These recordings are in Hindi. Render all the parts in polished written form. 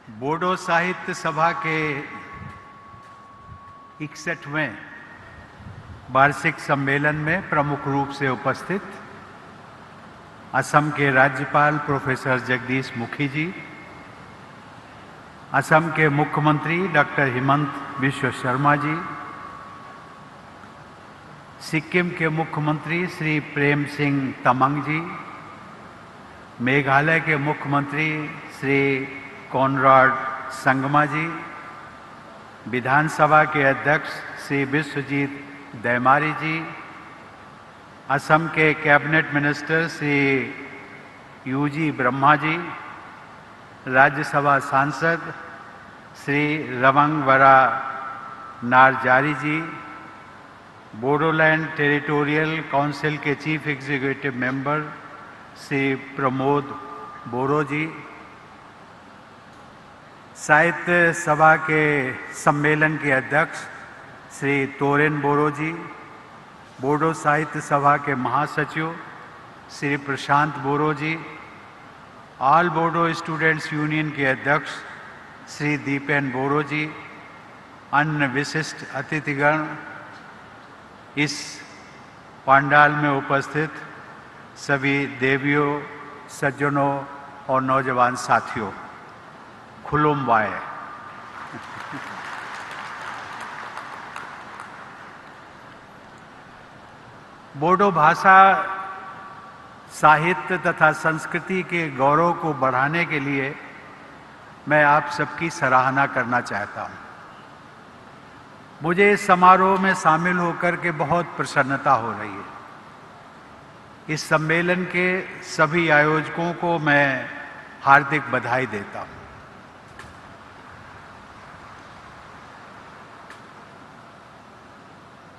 बोडो साहित्य सभा के 61वें वार्षिक सम्मेलन में प्रमुख रूप से उपस्थित असम के राज्यपाल प्रोफेसर जगदीश मुखी जी, असम के मुख्यमंत्री डॉक्टर हिमंत बिश्व शर्मा जी, सिक्किम के मुख्यमंत्री श्री प्रेम सिंह तमंग जी, मेघालय के मुख्यमंत्री श्री कॉनराड संगमा जी, विधानसभा के अध्यक्ष श्री विश्वजीत दैमारी जी, असम के cabinet minister Shri UG Brahma ji, Rajya Sabha सांसद श्री रवंगवरा नारजारी जी, बोडोलैंड टेरिटोरियल काउंसिल के chief executive member Shri Pramod बोरो जी, साहित्य सभा के सम्मेलन के अध्यक्ष श्री तोरेन बोरो जी, बोडो साहित्य सभा के महासचिव श्री प्रशांत बोरो जी, ऑल बोडो स्टूडेंट्स यूनियन के अध्यक्ष श्री दीपेन बोरो जी, अन्य विशिष्ट अतिथिगण, इस पंडाल में उपस्थित सभी देवियों, सज्जनों और नौजवान साथियों, खुलुमबाय। बोडो भाषा साहित्य तथा संस्कृति के गौरव को बढ़ाने के लिए मैं आप सबकी सराहना करना चाहता हूं। मुझे इस समारोह में शामिल होकर के बहुत प्रसन्नता हो रही है। इस सम्मेलन के सभी आयोजकों को मैं हार्दिक बधाई देता हूं।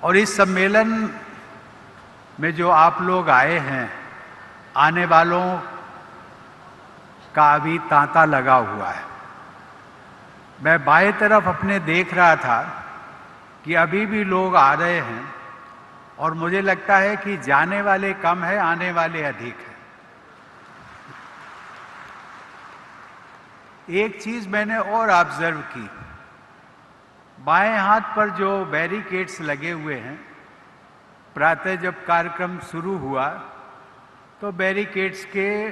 और इस सम्मेलन में जो आप लोग आए हैं, आने वालों का अभी तांता लगा हुआ है। मैं बाएं तरफ अपने देख रहा था कि अभी भी लोग आ रहे हैं और मुझे लगता है कि जाने वाले कम है, आने वाले अधिक हैं। एक चीज मैंने और ऑब्जर्व की, बाएं हाथ पर जो बैरिकेड्स लगे हुए हैं, प्रातः जब कार्यक्रम शुरू हुआ तो बैरिकेड्स के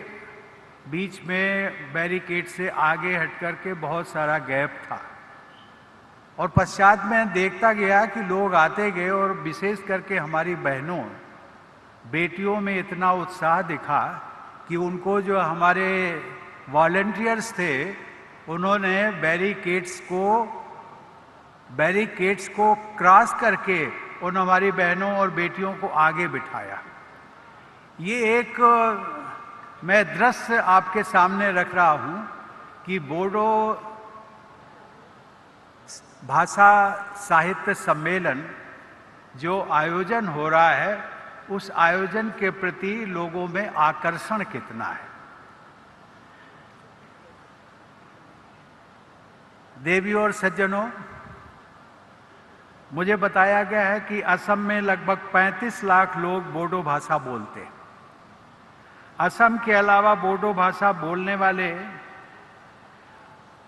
बीच में, बैरिकेड से आगे हट करके बहुत सारा गैप था और पश्चात में देखता गया कि लोग आते गए और विशेष करके हमारी बहनों, बेटियों में इतना उत्साह दिखा कि उनको, जो हमारे वॉलंटियर्स थे, उन्होंने बैरिकेड्स को क्रॉस करके उन हमारी बहनों और बेटियों को आगे बिठाया। ये एक मैं दृश्य आपके सामने रख रहा हूं कि बोडो भाषा साहित्य सम्मेलन जो आयोजन हो रहा है, उस आयोजन के प्रति लोगों में आकर्षण कितना है। देवियों और सज्जनों, मुझे बताया गया है कि असम में लगभग 35 लाख लोग बोडो भाषा बोलते हैं। असम के अलावा बोडो भाषा बोलने वाले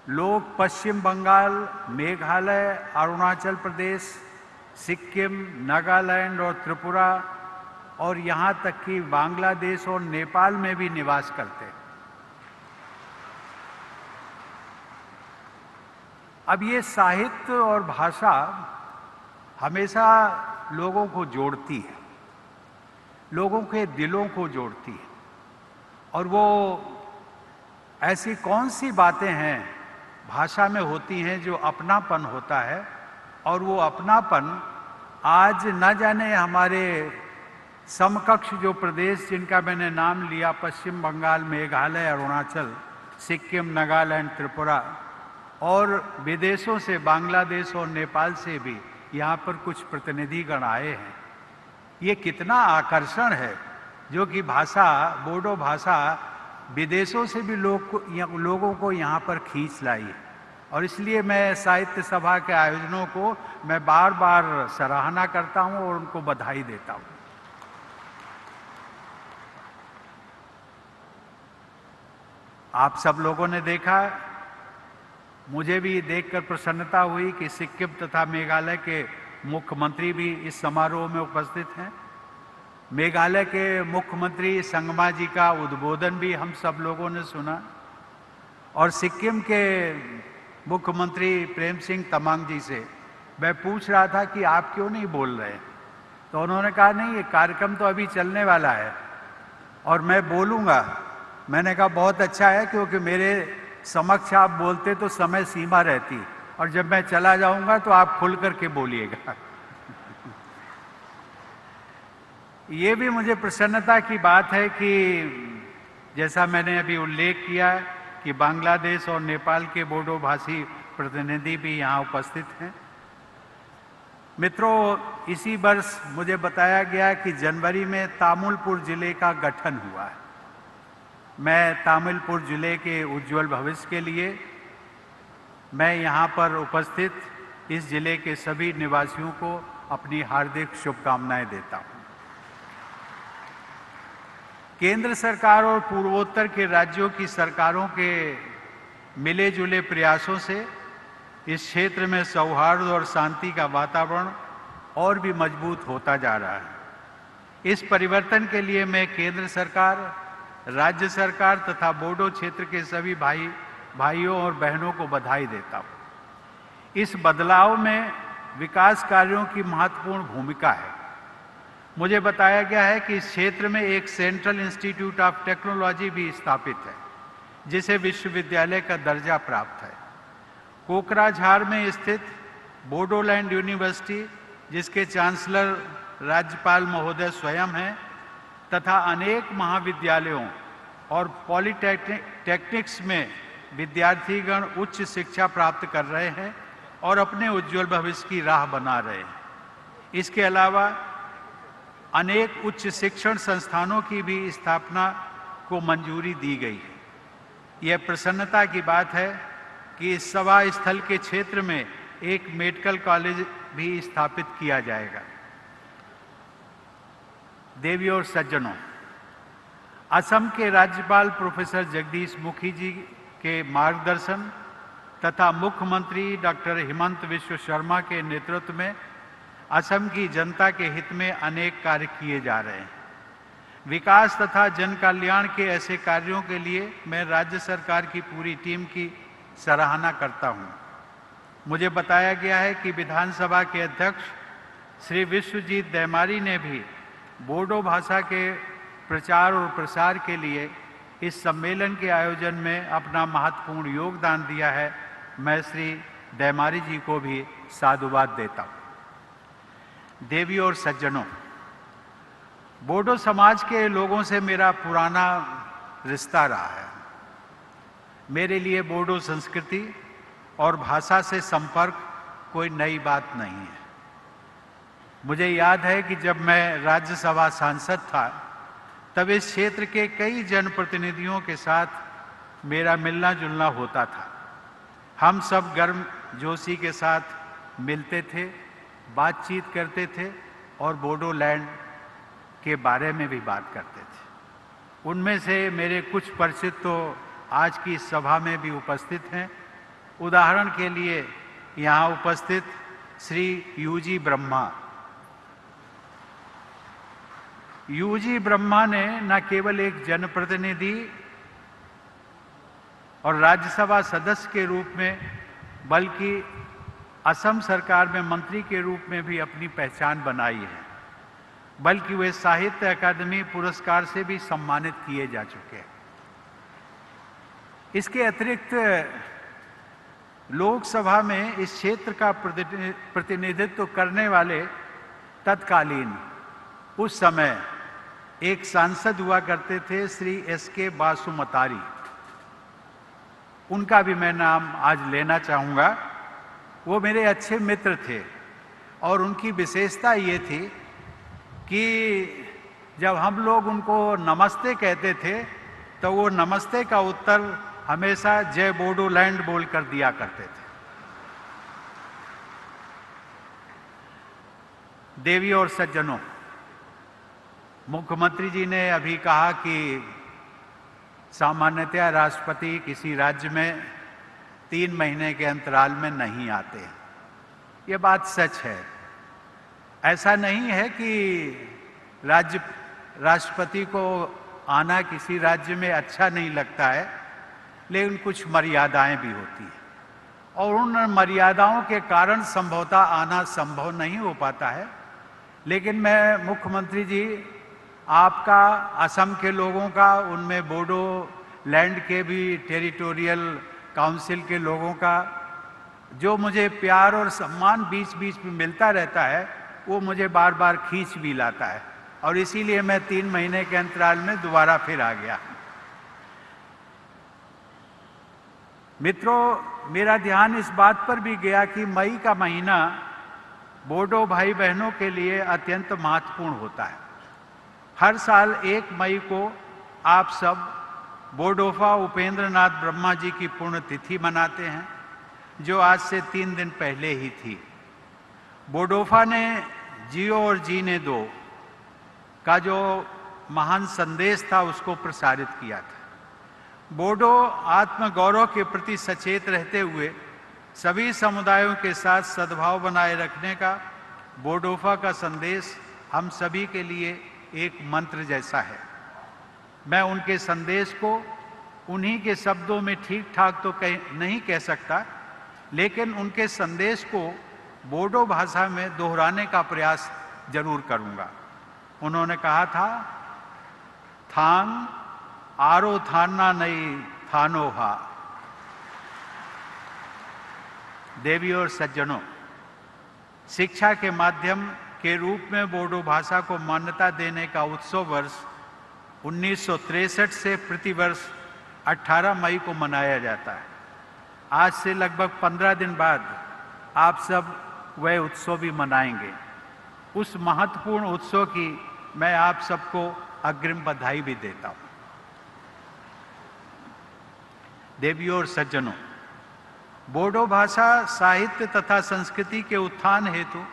लोग पश्चिम बंगाल, मेघालय, अरुणाचल प्रदेश, सिक्किम, नागालैंड और त्रिपुरा और यहाँ तक कि बांग्लादेश और नेपाल में भी निवास करते हैं। अब ये साहित्य और भाषा हमेशा लोगों को जोड़ती है, लोगों के दिलों को जोड़ती है। और वो ऐसी कौन सी बातें हैं भाषा में होती हैं जो अपनापन होता है, और वो अपनापन आज न जाने हमारे समकक्ष जो प्रदेश जिनका मैंने नाम लिया, पश्चिम बंगाल, मेघालय, अरुणाचल, सिक्किम, नागालैंड, त्रिपुरा, और विदेशों से, बांग्लादेश और नेपाल से भी यहाँ पर कुछ प्रतिनिधिगण आए हैं। ये कितना आकर्षण है, जो कि भाषा, बोडो भाषा विदेशों से भी लोगों को यहाँ पर खींच लाई है। और इसलिए मैं साहित्य सभा के आयोजनों को मैं बार बार सराहना करता हूँ और उनको बधाई देता हूँ। आप सब लोगों ने देखा मुझे भी देखकर प्रसन्नता हुई कि सिक्किम तथा मेघालय के मुख्यमंत्री भी इस समारोह में उपस्थित हैं। मेघालय के मुख्यमंत्री संगमा जी का उद्बोधन भी हम सब लोगों ने सुना और सिक्किम के मुख्यमंत्री प्रेम सिंह तमांग जी से मैं पूछ रहा था कि आप क्यों नहीं बोल रहे, तो उन्होंने कहा नहीं, ये कार्यक्रम तो अभी चलने वाला है और मैं बोलूँगा। मैंने कहा बहुत अच्छा है, क्योंकि मेरे समक्ष आप बोलते तो समय सीमा रहती और जब मैं चला जाऊंगा तो आप खुल करके बोलिएगा। ये भी मुझे प्रसन्नता की बात है कि जैसा मैंने अभी उल्लेख किया कि बांग्लादेश और नेपाल के बोडो भाषी प्रतिनिधि भी यहाँ उपस्थित हैं। मित्रों, इसी वर्ष मुझे बताया गया कि जनवरी में तामुलपुर जिले का गठन हुआ है। मैं तामुलपुर जिले के उज्जवल भविष्य के लिए मैं यहाँ पर उपस्थित इस जिले के सभी निवासियों को अपनी हार्दिक शुभकामनाएं देता हूँ। केंद्र सरकार और पूर्वोत्तर के राज्यों की सरकारों के मिले जुले प्रयासों से इस क्षेत्र में सौहार्द और शांति का वातावरण और भी मजबूत होता जा रहा है। इस परिवर्तन के लिए मैं केंद्र सरकार, राज्य सरकार तथा बोडो क्षेत्र के सभी भाइयों और बहनों को बधाई देता हूँ। इस बदलाव में विकास कार्यों की महत्वपूर्ण भूमिका है। मुझे बताया गया है कि इस क्षेत्र में एक सेंट्रल इंस्टीट्यूट ऑफ टेक्नोलॉजी भी स्थापित है, जिसे विश्वविद्यालय का दर्जा प्राप्त है। कोकराझार में स्थित बोडोलैंड यूनिवर्सिटी, जिसके चांसलर राज्यपाल महोदय स्वयं हैं, तथा अनेक महाविद्यालयों और पॉलिटेक्निक्स में विद्यार्थीगण उच्च शिक्षा प्राप्त कर रहे हैं और अपने उज्जवल भविष्य की राह बना रहे हैं। इसके अलावा अनेक उच्च शिक्षण संस्थानों की भी स्थापना को मंजूरी दी गई है। यह प्रसन्नता की बात है कि इस सभा स्थल के क्षेत्र में एक मेडिकल कॉलेज भी स्थापित किया जाएगा। देवियों और सज्जनों, असम के राज्यपाल प्रोफेसर जगदीश मुखी जी के मार्गदर्शन तथा मुख्यमंत्री डॉक्टर हिमंत विश्व शर्मा के नेतृत्व में असम की जनता के हित में अनेक कार्य किए जा रहे हैं। विकास तथा जन कल्याण के ऐसे कार्यों के लिए मैं राज्य सरकार की पूरी टीम की सराहना करता हूं। मुझे बताया गया है कि विधानसभा के अध्यक्ष श्री विश्वजीत दैमारी ने भी बोडो भाषा के प्रचार और प्रसार के लिए इस सम्मेलन के आयोजन में अपना महत्वपूर्ण योगदान दिया है। मैं श्री दैमारी जी को भी साधुवाद देता हूँ। देवियों और सज्जनों, बोडो समाज के लोगों से मेरा पुराना रिश्ता रहा है। मेरे लिए बोडो संस्कृति और भाषा से संपर्क कोई नई बात नहीं है। मुझे याद है कि जब मैं राज्यसभा सांसद था, तब इस क्षेत्र के कई जनप्रतिनिधियों के साथ मेरा मिलना जुलना होता था। हम सब गर्म जोशी के साथ मिलते थे, बातचीत करते थे और बोडोलैंड के बारे में भी बात करते थे। उनमें से मेरे कुछ परिचित तो आज की सभा में भी उपस्थित हैं। उदाहरण के लिए यहाँ उपस्थित श्री यूजी ब्रह्मा। यूजी ब्रह्मा ने न केवल एक जनप्रतिनिधि और राज्यसभा सदस्य के रूप में, बल्कि असम सरकार में मंत्री के रूप में भी अपनी पहचान बनाई है, बल्कि वे साहित्य अकादमी पुरस्कार से भी सम्मानित किए जा चुके हैं। इसके अतिरिक्त लोकसभा में इस क्षेत्र का प्रतिनिधित्व करने वाले तत्कालीन उस समय एक सांसद हुआ करते थे, श्री एस.के. बासुमतारी। उनका भी मैं नाम आज लेना चाहूँगा। वो मेरे अच्छे मित्र थे और उनकी विशेषता ये थी कि जब हम लोग उनको नमस्ते कहते थे तो वो नमस्ते का उत्तर हमेशा जय बोडोलैंड बोलकर दिया करते थे। देवियों और सज्जनों, मुख्यमंत्री जी ने अभी कहा कि सामान्यतया राष्ट्रपति किसी राज्य में 3 महीने के अंतराल में नहीं आते हैं। ये बात सच है। ऐसा नहीं है कि राष्ट्रपति को आना किसी राज्य में अच्छा नहीं लगता है, लेकिन कुछ मर्यादाएं भी होती हैं और उन मर्यादाओं के कारण संभवतः आना संभव नहीं हो पाता है। लेकिन मैं मुख्यमंत्री जी, आपका, असम के लोगों का, उनमें बोडो लैंड के भी टेरिटोरियल काउंसिल के लोगों का जो मुझे प्यार और सम्मान बीच बीच में मिलता रहता है, वो मुझे बार बार खींच भी लाता है और इसीलिए मैं 3 महीने के अंतराल में दोबारा फिर आ गया। मित्रों, मेरा ध्यान इस बात पर भी गया कि मई का महीना बोडो भाई बहनों के लिए अत्यंत महत्वपूर्ण होता है। हर साल 1 मई को आप सब बोडोफा उपेंद्र नाथ ब्रह्मा जी की पुण्यतिथि मनाते हैं, जो आज से 3 दिन पहले ही थी। बोडोफा ने जियो और जीने दो का जो महान संदेश था उसको प्रसारित किया था। बोडो आत्मगौरव के प्रति सचेत रहते हुए सभी समुदायों के साथ सद्भाव बनाए रखने का बोडोफा का संदेश हम सभी के लिए एक मंत्र जैसा है। मैं उनके संदेश को उन्हीं के शब्दों में ठीक ठाक तो नहीं कह सकता, लेकिन उनके संदेश को बोडो भाषा में दोहराने का प्रयास जरूर करूंगा। उन्होंने कहा था, थांग आरो थाना नहीं थानो हा। देवियों और सज्जनों, शिक्षा के माध्यम के रूप में बोडो भाषा को मान्यता देने का उत्सव वर्ष 1963 से प्रतिवर्ष 18 मई को मनाया जाता है। आज से लगभग 15 दिन बाद आप सब वह उत्सव भी मनाएंगे। उस महत्वपूर्ण उत्सव की मैं आप सबको अग्रिम बधाई भी देता हूं। देवियों और सज्जनों, बोडो भाषा साहित्य तथा संस्कृति के उत्थान हेतु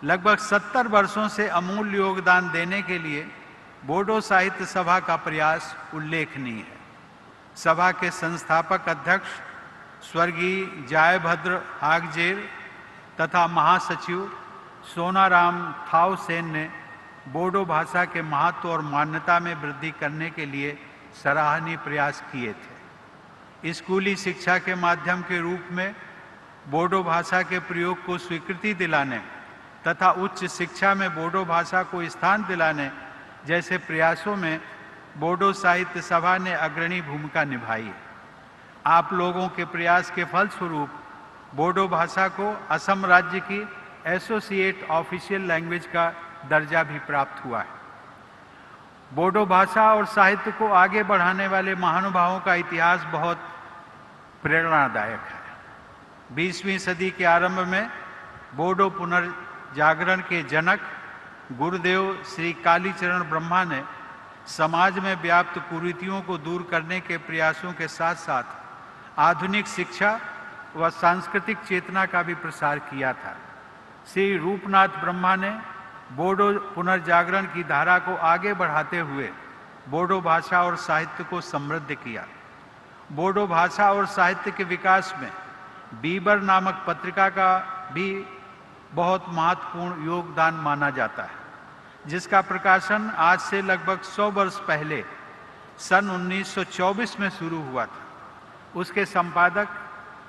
लगभग 70 वर्षों से अमूल्य योगदान देने के लिए बोडो साहित्य सभा का प्रयास उल्लेखनीय है। सभा के संस्थापक अध्यक्ष स्वर्गीय जयभद्र हागजेर तथा महासचिव सोनाराम थाउसेन ने बोडो भाषा के महत्व और मान्यता में वृद्धि करने के लिए सराहनीय प्रयास किए थे। स्कूली शिक्षा के माध्यम के रूप में बोडो भाषा के प्रयोग को स्वीकृति दिलाने तथा उच्च शिक्षा में बोडो भाषा को स्थान दिलाने जैसे प्रयासों में बोडो साहित्य सभा ने अग्रणी भूमिका निभाई। आप लोगों के प्रयास के फलस्वरूप बोडो भाषा को असम राज्य की एसोसिएट ऑफिशियल लैंग्वेज का दर्जा भी प्राप्त हुआ है। बोडो भाषा और साहित्य को आगे बढ़ाने वाले महानुभावों का इतिहास बहुत प्रेरणादायक है। 20वीं सदी के आरंभ में बोडो पुनर्जागरण के जनक गुरुदेव श्री कालीचरण ब्रह्मा ने समाज में व्याप्त कुरीतियों को दूर करने के प्रयासों के साथ साथ आधुनिक शिक्षा व सांस्कृतिक चेतना का भी प्रसार किया था। श्री रूपनाथ ब्रह्मा ने बोडो पुनर्जागरण की धारा को आगे बढ़ाते हुए बोडो भाषा और साहित्य को समृद्ध किया। बोडो भाषा और साहित्य के विकास में बीबर नामक पत्रिका का भी बहुत महत्वपूर्ण योगदान माना जाता है, जिसका प्रकाशन आज से लगभग 100 वर्ष पहले सन 1924 में शुरू हुआ था। उसके संपादक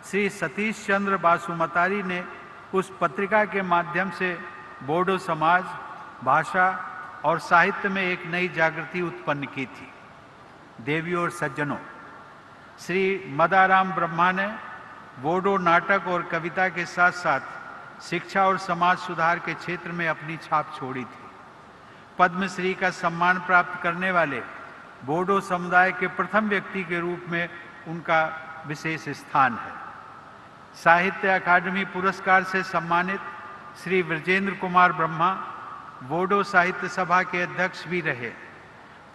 श्री सतीश चंद्र बासुमतारी ने उस पत्रिका के माध्यम से बोडो समाज, भाषा और साहित्य में एक नई जागृति उत्पन्न की थी। देवियों और सज्जनों, श्री मदाराम ब्रह्मा ने बोडो नाटक और कविता के साथ साथ शिक्षा और समाज सुधार के क्षेत्र में अपनी छाप छोड़ी थी। पद्मश्री का सम्मान प्राप्त करने वाले बोडो समुदाय के प्रथम व्यक्ति के रूप में उनका विशेष स्थान है। साहित्य अकादमी पुरस्कार से सम्मानित श्री ब्रजेंद्र कुमार ब्रह्मा बोडो साहित्य सभा के अध्यक्ष भी रहे।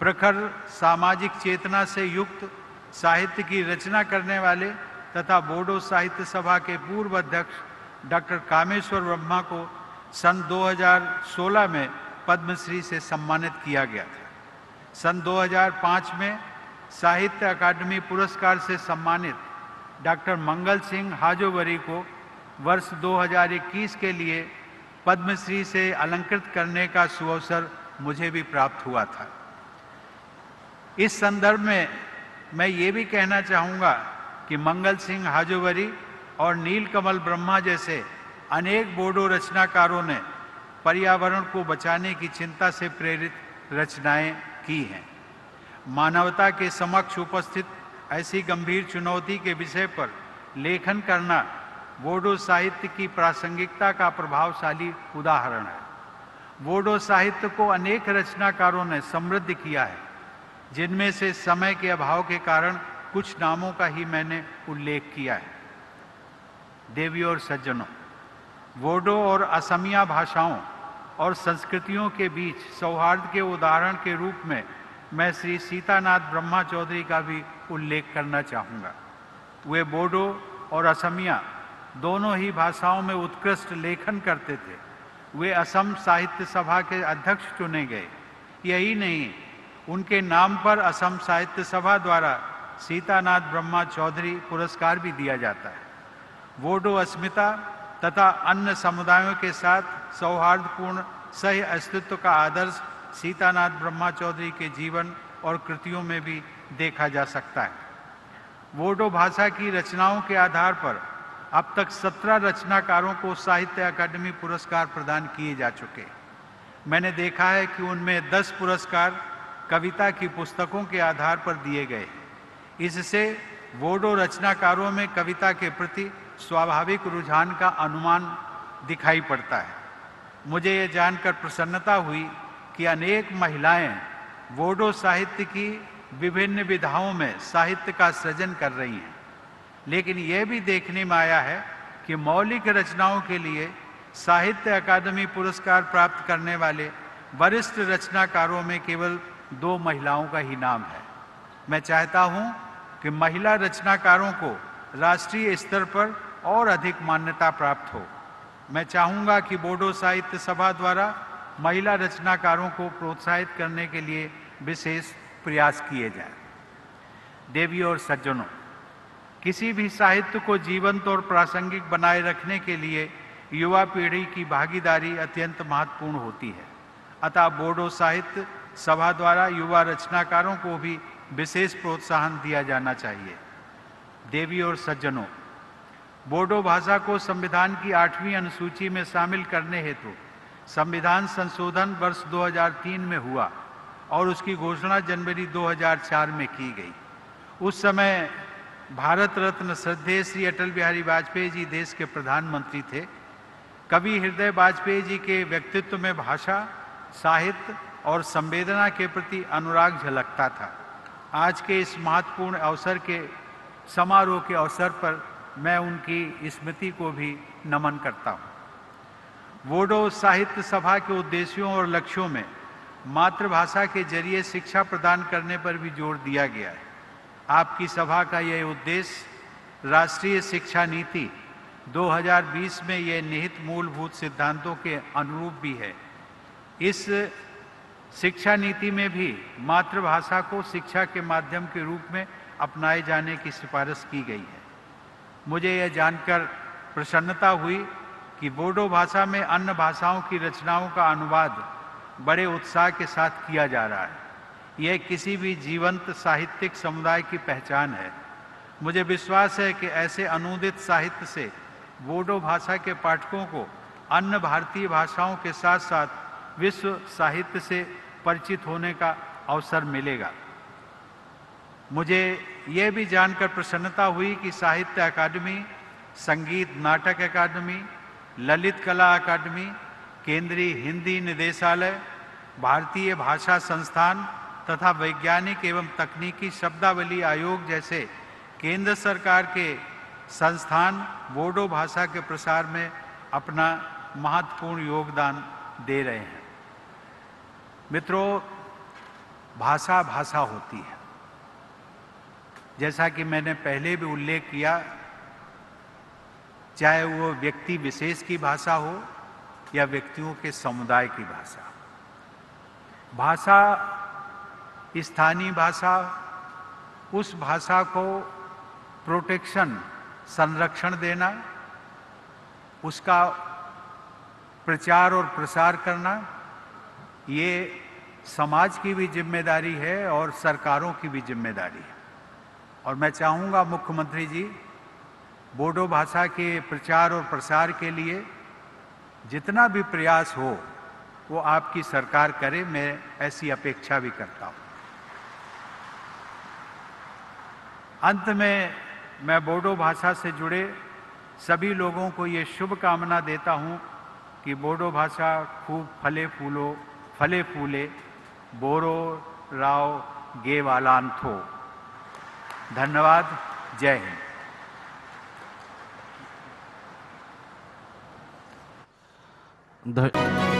प्रखर सामाजिक चेतना से युक्त साहित्य की रचना करने वाले तथा बोडो साहित्य सभा के पूर्व अध्यक्ष डॉक्टर कामेश्वर ब्रह्मा को सन 2016 में पद्मश्री से सम्मानित किया गया था। सन 2005 में साहित्य अकादमी पुरस्कार से सम्मानित डॉक्टर मंगल सिंह हाजोवरी को वर्ष 2021 के लिए पद्मश्री से अलंकृत करने का सुअवसर मुझे भी प्राप्त हुआ था। इस संदर्भ में मैं ये भी कहना चाहूँगा कि मंगल सिंह हाजोवरी और नीलकमल ब्रह्मा जैसे अनेक बोडो रचनाकारों ने पर्यावरण को बचाने की चिंता से प्रेरित रचनाएं की हैं। मानवता के समक्ष उपस्थित ऐसी गंभीर चुनौती के विषय पर लेखन करना बोडो साहित्य की प्रासंगिकता का प्रभावशाली उदाहरण है। बोडो साहित्य को अनेक रचनाकारों ने समृद्ध किया है, जिनमें से समय के अभाव के कारण कुछ नामों का ही मैंने उल्लेख किया है। देवियों और सज्जनों, बोडो और असमिया भाषाओं और संस्कृतियों के बीच सौहार्द के उदाहरण के रूप में मैं श्री सीतानाथ ब्रह्मा चौधरी का भी उल्लेख करना चाहूँगा। वे बोडो और असमिया दोनों ही भाषाओं में उत्कृष्ट लेखन करते थे। वे असम साहित्य सभा के अध्यक्ष चुने गए। यही नहीं, उनके नाम पर असम साहित्य सभा द्वारा सीतानाथ ब्रह्मा चौधरी पुरस्कार भी दिया जाता है। बोडो अस्मिता तथा अन्य समुदायों के साथ सौहार्दपूर्ण सह अस्तित्व का आदर्श सीतानाथ ब्रह्मा चौधरी के जीवन और कृतियों में भी देखा जा सकता है। बोडो भाषा की रचनाओं के आधार पर अब तक 17 रचनाकारों को साहित्य अकादमी पुरस्कार प्रदान किए जा चुके। मैंने देखा है कि उनमें 10 पुरस्कार कविता की पुस्तकों के आधार पर दिए गए। इससे बोडो रचनाकारों में कविता के प्रति स्वाभाविक रुझान का अनुमान दिखाई पड़ता है। मुझे ये जानकर प्रसन्नता हुई कि अनेक महिलाएं बोडो साहित्य की विभिन्न विधाओं में साहित्य का सृजन कर रही हैं। लेकिन यह भी देखने में आया है कि मौलिक रचनाओं के लिए साहित्य अकादमी पुरस्कार प्राप्त करने वाले वरिष्ठ रचनाकारों में केवल 2 महिलाओं का ही नाम है। मैं चाहता हूं कि महिला रचनाकारों को राष्ट्रीय स्तर पर और अधिक मान्यता प्राप्त हो। मैं चाहूंगा कि बोडो साहित्य सभा द्वारा महिला रचनाकारों को प्रोत्साहित करने के लिए विशेष प्रयास किए जाए। देवियों और सज्जनों, किसी भी साहित्य को जीवंत और प्रासंगिक बनाए रखने के लिए युवा पीढ़ी की भागीदारी अत्यंत महत्वपूर्ण होती है। अतः बोडो साहित्य सभा द्वारा युवा रचनाकारों को भी विशेष प्रोत्साहन दिया जाना चाहिए। देवियों और सज्जनों, बोडो भाषा को संविधान की 8वीं अनुसूची में शामिल करने हेतु संविधान संशोधन वर्ष 2003 में हुआ और उसकी घोषणा जनवरी 2004 में की गई। उस समय भारत रत्न श्रद्धेय श्री अटल बिहारी वाजपेयी जी देश के प्रधानमंत्री थे। कवि हृदय वाजपेयी जी के व्यक्तित्व में भाषा, साहित्य और संवेदना के प्रति अनुराग झलकता था। आज के इस महत्वपूर्ण अवसर के समारोह के अवसर पर मैं उनकी स्मृति को भी नमन करता हूँ। बोडो साहित्य सभा के उद्देश्यों और लक्ष्यों में मातृभाषा के जरिए शिक्षा प्रदान करने पर भी जोर दिया गया है। आपकी सभा का यह उद्देश्य राष्ट्रीय शिक्षा नीति 2020 में यह निहित मूलभूत सिद्धांतों के अनुरूप भी है। इस शिक्षा नीति में भी मातृभाषा को शिक्षा के माध्यम के रूप में अपनाए जाने की सिफारिश की गई है। मुझे यह जानकर प्रसन्नता हुई कि बोडो भाषा में अन्य भाषाओं की रचनाओं का अनुवाद बड़े उत्साह के साथ किया जा रहा है। यह किसी भी जीवंत साहित्यिक समुदाय की पहचान है। मुझे विश्वास है कि ऐसे अनूदित साहित्य से बोडो भाषा के पाठकों को अन्य भारतीय भाषाओं के साथ साथ विश्व साहित्य से परिचित होने का अवसर मिलेगा। मुझे यह भी जानकर प्रसन्नता हुई कि साहित्य अकादमी, संगीत नाटक अकादमी, ललित कला अकादमी, केंद्रीय हिंदी निदेशालय, भारतीय भाषा संस्थान तथा वैज्ञानिक एवं तकनीकी शब्दावली आयोग जैसे केंद्र सरकार के संस्थान बोडो भाषा के प्रसार में अपना महत्वपूर्ण योगदान दे रहे हैं। मित्रों, भाषा भाषा होती है। जैसा कि मैंने पहले भी उल्लेख किया, चाहे वो व्यक्ति विशेष की भाषा हो या व्यक्तियों के समुदाय की भाषा। भाषा, स्थानीय भाषा, उस भाषा को प्रोटेक्शन, संरक्षण देना, उसका प्रचार और प्रसार करना, ये समाज की भी जिम्मेदारी है और सरकारों की भी जिम्मेदारी है। और मैं चाहूँगा मुख्यमंत्री जी, बोडो भाषा के प्रचार और प्रसार के लिए जितना भी प्रयास हो वो आपकी सरकार करे, मैं ऐसी अपेक्षा भी करता हूँ। अंत में मैं बोडो भाषा से जुड़े सभी लोगों को ये शुभकामना देता हूँ कि बोडो भाषा खूब फले फूले, बोरो राव गे वालान थो। धन्यवाद। जय हिंद।